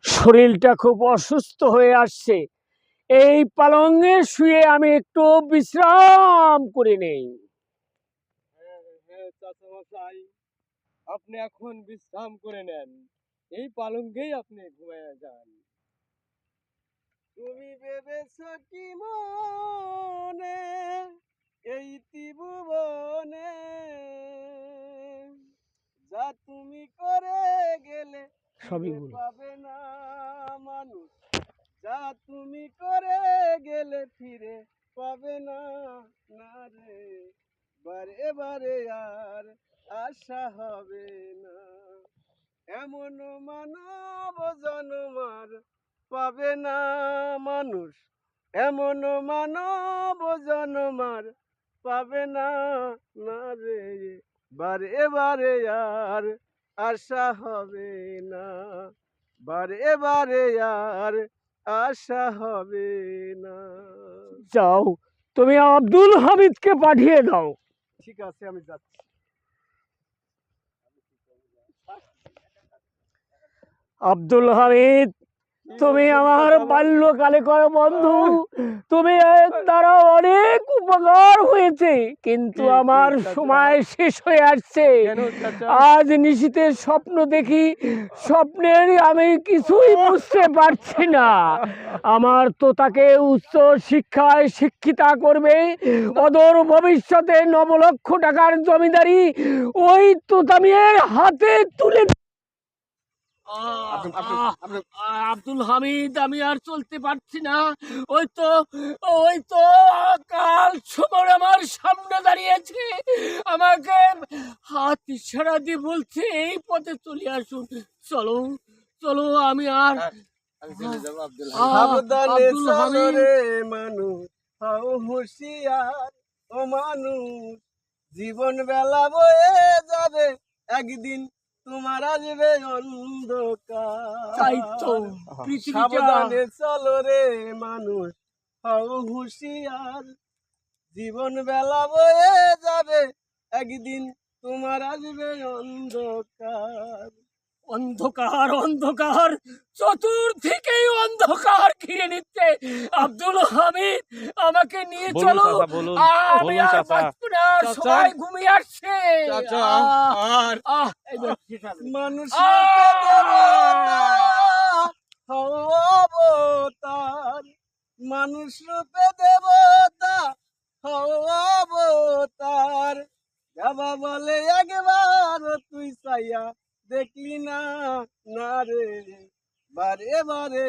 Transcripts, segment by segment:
শরীরটা খুব অসুস্থ হয়ে আসছে, এই পালঙ্গে শুয়ে আমি একটু বিশ্রাম করে নেই। চাচা মশাই, আপনি এখন বিশ্রাম করে নেন, এই পালঙ্কেই আপনি ঘুমিয়ে যান। তুমি ভেবেছ কি মনে এই ত্রিভুবনে যা তুমি করে গেলে সবই ফিরে ভুল। পাবে না মানুষ, যা তুমি করে গেলে ফিরে পাবে না, না রে বারে বারে আর আশা হবে না। এমন মানব জন্মার পাবে না মানুষ, এমন মানব জন্মার পাবে না, না রে বারে বারে আর আশা হবে না, বারে বারে আর আশা হবে না। যাও, তুমি আব্দুল হামিদকে পাঠিয়ে দাও। ঠিক আছে, আমি যাচ্ছি। আব্দুল হামিদ, তুমি আমার বাল্যকালে করে বন্ধু, তুমি এর দ্বারা অনেক উপকার হয়েছে, কিন্তু আমার সময় শেষ হয়ে আসছে। আজ নিশীথে স্বপ্ন দেখি, স্বপ্নের আমি কিছুই বুঝতে পারছি না। আমার তো তাকে উচ্চ শিক্ষায় শিক্ষিতা করবে, অদূর ভবিষ্যতে 9 লক্ষ টাকার জমিদারি ওই তোতামিয়ার হাতে তুলে। আব্দুল হামিদ, আমি আর চলতে পারছি না। ওই তো কাল সমর আমার সামনে দাঁড়িয়েছে, আমাকে হাত ইশারা দিয়ে বলছে এই পথে চলে আসুন। চলো চলো, আমি আর সাবধানে চলো রে মানুষ, হও হুঁশিয়ার ও মানুষ, জীবন বেলা বয়ে যাবে, একদিন তোমার আসবে অন্ধকার। সাবধানে চলো রে মানুষ, হও হুঁশিয়ার, জীবন বেলা বয়ে যাবে, একদিন তোমার আসবে অন্ধকার। অন্ধকার অন্ধকার, চতুর্দিকেই অন্ধকার ঘিরে নিচ্ছে। আব্দুল হামিদ, আমাকে নিয়ে চলো, আমি আর বাঁচবো না, সবাই ঘুমিয়ে আসছে। মানুষ অবতার, মানুষ রূপে দেবতা অবতার, বাবা বলে একবার তুই চাইয়া দেখলি না, না রে বারে বারে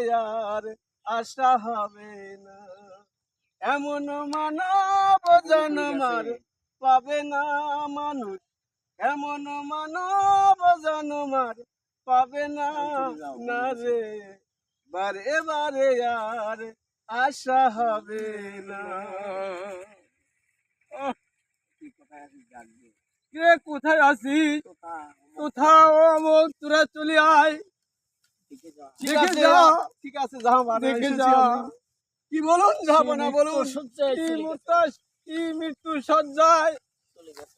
আর আশা হবে না। এমন মানব জন্মার পাবে না মানুষ, এমন মানব জন্মার পাবে না, না রে বারে বারে আর আশা হবে না। কে কোথায় আছিস? কোথাও তোরা চলে আয়। ঠিক আছে যাও, দেখে যা। কি বলুন, যাবো না বলুন? কি মৃত্যু সজ্জায় চলে গেছে।